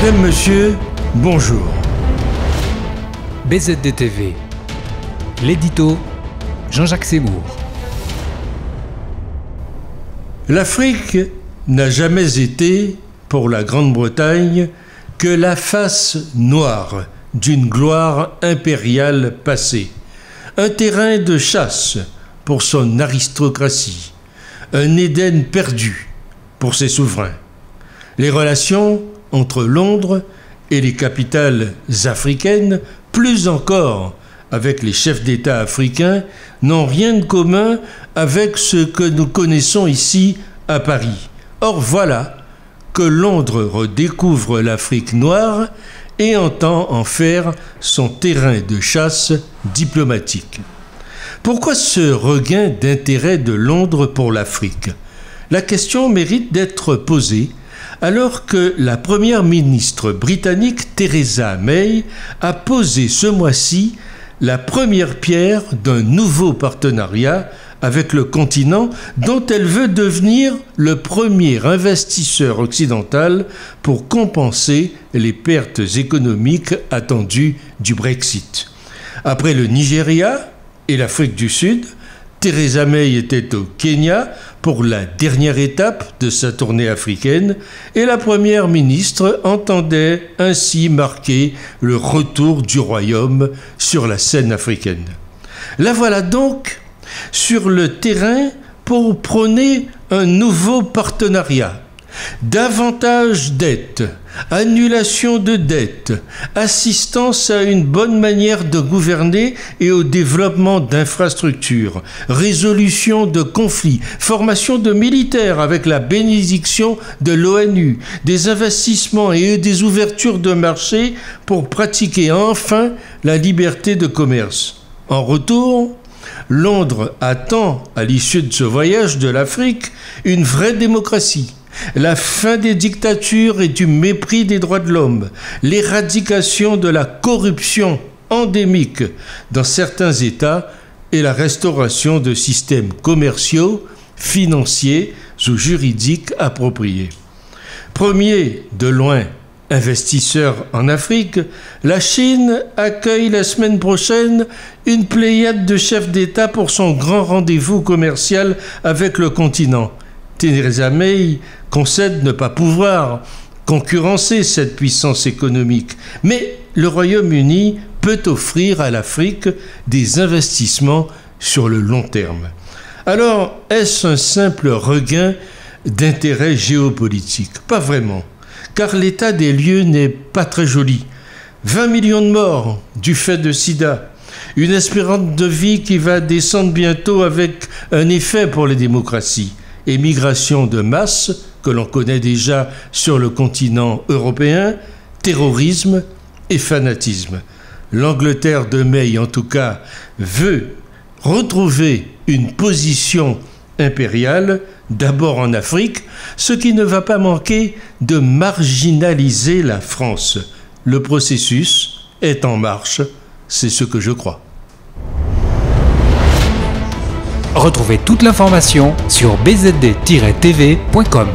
Mesdames, Messieurs, bonjour. BZD-TV, l'édito Jean-Jacques Seymour. L'Afrique n'a jamais été, pour la Grande-Bretagne, que la face noire d'une gloire impériale passée, un terrain de chasse pour son aristocratie, un Éden perdu pour ses souverains. Les relations entre Londres et les capitales africaines, plus encore avec les chefs d'État africains, n'ont rien de commun avec ce que nous connaissons ici à Paris. Or voilà que Londres redécouvre l'Afrique noire et entend en faire son terrain de chasse diplomatique. Pourquoi ce regain d'intérêt de Londres pour l'Afrique? La question mérite d'être posée alors que la première ministre britannique Theresa May a posé ce mois-ci la première pierre d'un nouveau partenariat avec le continent dont elle veut devenir le premier investisseur occidental pour compenser les pertes économiques attendues du Brexit. Après le Nigeria et l'Afrique du Sud, Theresa May était au Kenya pour la dernière étape de sa tournée africaine et la première ministre entendait ainsi marquer le retour du royaume sur la scène africaine. La voilà donc sur le terrain pour prôner un nouveau partenariat. Davantage d'aide, annulation de dettes, assistance à une bonne manière de gouverner et au développement d'infrastructures, résolution de conflits, formation de militaires avec la bénédiction de l'ONU, des investissements et des ouvertures de marché pour pratiquer enfin la liberté de commerce. En retour, Londres attend, à l'issue de ce voyage de l'Afrique, une vraie démocratie, la fin des dictatures et du mépris des droits de l'homme, l'éradication de la corruption endémique dans certains États et la restauration de systèmes commerciaux, financiers ou juridiques appropriés. Premier, de loin, investisseur en Afrique, la Chine accueille la semaine prochaine une pléiade de chefs d'État pour son grand rendez-vous commercial avec le continent. Theresa May concède ne pas pouvoir concurrencer cette puissance économique, mais le Royaume-Uni peut offrir à l'Afrique des investissements sur le long terme. Alors, est-ce un simple regain d'intérêt géopolitique? Pas vraiment, car l'état des lieux n'est pas très joli. 20 millions de morts du fait de sida, une espérance de vie qui va descendre bientôt avec un effet pour les démocraties, émigration de masse que l'on connaît déjà sur le continent européen, terrorisme et fanatisme. L'Angleterre de May, en tout cas, veut retrouver une position impériale, d'abord en Afrique, ce qui ne va pas manquer de marginaliser la France. Le processus est en marche, c'est ce que je crois. Retrouvez toute l'information sur bzd-tv.com.